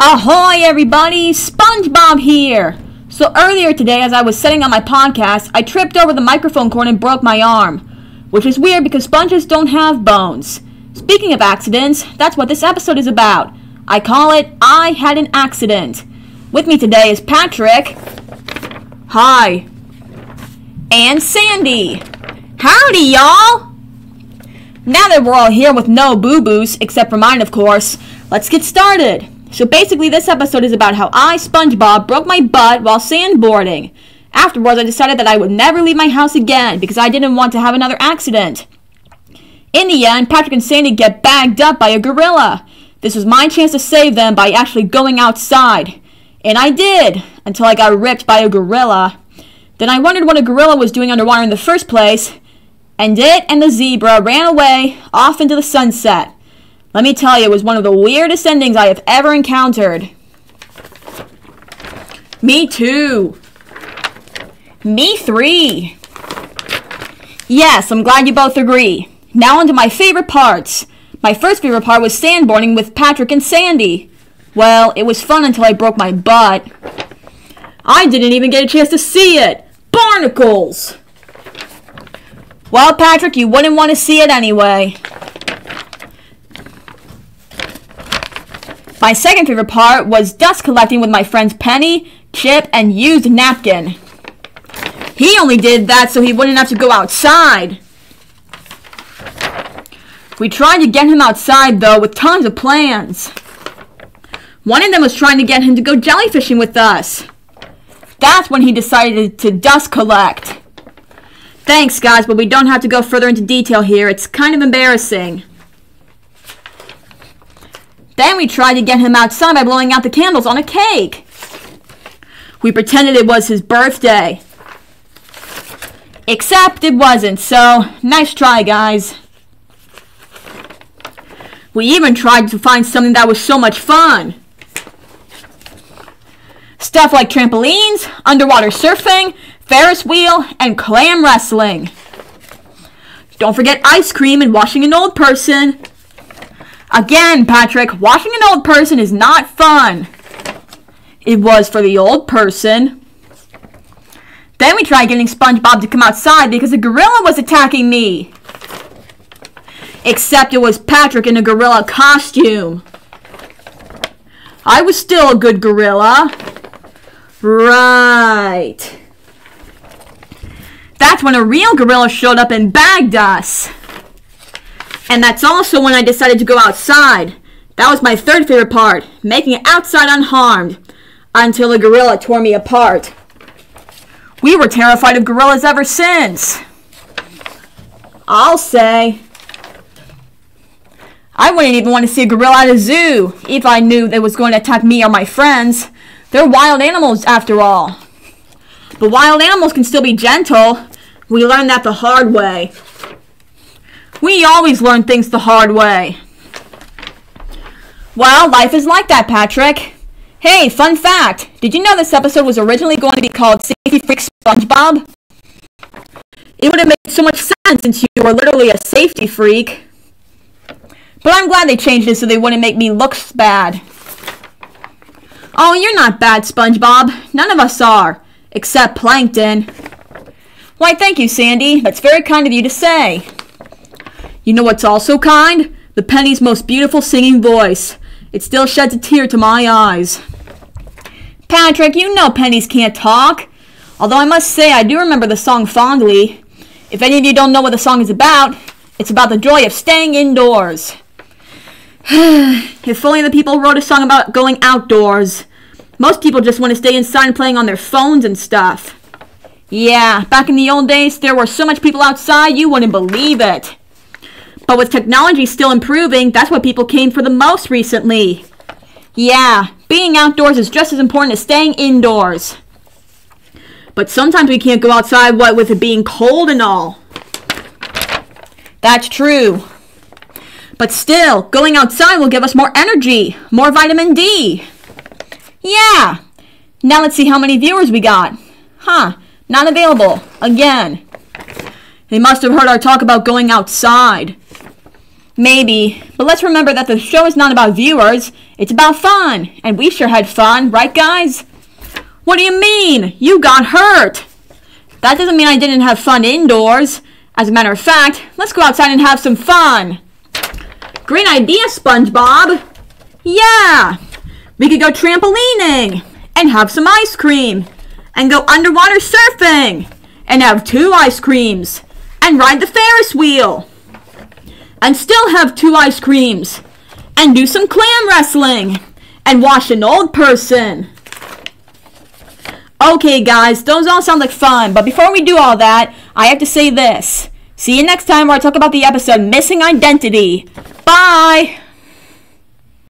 Ahoy everybody, SpongeBob here! So earlier today as I was setting up my podcast, I tripped over the microphone cord and broke my arm. Which is weird because sponges don't have bones. Speaking of accidents, that's what this episode is about. I call it, I Had an Accident. With me today is Patrick. Hi. And Sandy. Howdy y'all! Now that we're all here with no boo-boos, except for mine of course, let's get started. So basically this episode is about how I, SpongeBob, broke my butt while sandboarding. Afterwards I decided that I would never leave my house again because I didn't want to have another accident. In the end, Patrick and Sandy get bagged up by a gorilla. This was my chance to save them by actually going outside. And I did, until I got ripped by a gorilla. Then I wondered what a gorilla was doing underwater in the first place, and it and the zebra ran away off into the sunset. Let me tell you, it was one of the weirdest endings I have ever encountered. Me too. Me three. Yes, I'm glad you both agree. Now on to my favorite parts. My first favorite part was sandboarding with Patrick and Sandy. Well, it was fun until I broke my butt. I didn't even get a chance to see it. Barnacles! Well, Patrick, you wouldn't want to see it anyway. My second favorite part was dust collecting with my friends Penny, Chip, and Used Napkin. He only did that so he wouldn't have to go outside. We tried to get him outside, though, with tons of plans. One of them was trying to get him to go jellyfishing with us. That's when he decided to dust collect. Thanks, guys, but we don't have to go further into detail here. It's kind of embarrassing. Then we tried to get him outside by blowing out the candles on a cake. We pretended it was his birthday. Except it wasn't, so nice try, guys. We even tried to find something that was so much fun. Stuff like trampolines, underwater surfing, Ferris wheel, and clam wrestling. Don't forget ice cream and washing an old person. Again, Patrick, washing an old person is not fun. It was for the old person. Then we tried getting SpongeBob to come outside because a gorilla was attacking me. Except it was Patrick in a gorilla costume. I was still a good gorilla. Right. That's when a real gorilla showed up and bagged us. And that's also when I decided to go outside. That was my third favorite part, making it outside unharmed, until a gorilla tore me apart. We were terrified of gorillas ever since. I'll say. I wouldn't even want to see a gorilla at a zoo if I knew they was going to attack me or my friends. They're wild animals after all. But wild animals can still be gentle. We learned that the hard way. We always learn things the hard way. Well, life is like that, Patrick. Hey, fun fact. Did you know this episode was originally going to be called Safety Freak SpongeBob? It would have made so much sense since you were literally a safety freak. But I'm glad they changed it so they wouldn't make me look bad. Oh, you're not bad, SpongeBob. None of us are. Except Plankton. Why, thank you, Sandy. That's very kind of you to say. You know what's also kind? The Penny's most beautiful singing voice. It still sheds a tear to my eyes. Patrick, you know Pennies can't talk. Although I must say I do remember the song fondly. If any of you don't know what the song is about, it's about the joy of staying indoors. If only the people wrote a song about going outdoors. Most people just want to stay inside and playing on their phones and stuff. Yeah, back in the old days, there were so much people outside you wouldn't believe it. But with technology still improving, that's what people came for the most recently. Yeah, being outdoors is just as important as staying indoors. But sometimes we can't go outside, what with it being cold and all. That's true. But still, going outside will give us more energy, more vitamin D. Yeah. Now let's see how many viewers we got. Huh, not available. Again. They must have heard our talk about going outside. Maybe, but let's remember that the show is not about viewers, it's about fun, and we sure had fun, right guys? What do you mean? You got hurt! That doesn't mean I didn't have fun indoors. As a matter of fact, let's go outside and have some fun. Great idea, SpongeBob! Yeah! We could go trampolining, and have some ice cream, and go underwater surfing, and have 2 ice creams, and ride the Ferris wheel, and still have 2 ice creams, and do some clam wrestling, and wash an old person. Okay guys, those all sound like fun, but before we do all that, I have to say this. See you next time where I talk about the episode Missing Identity. Bye!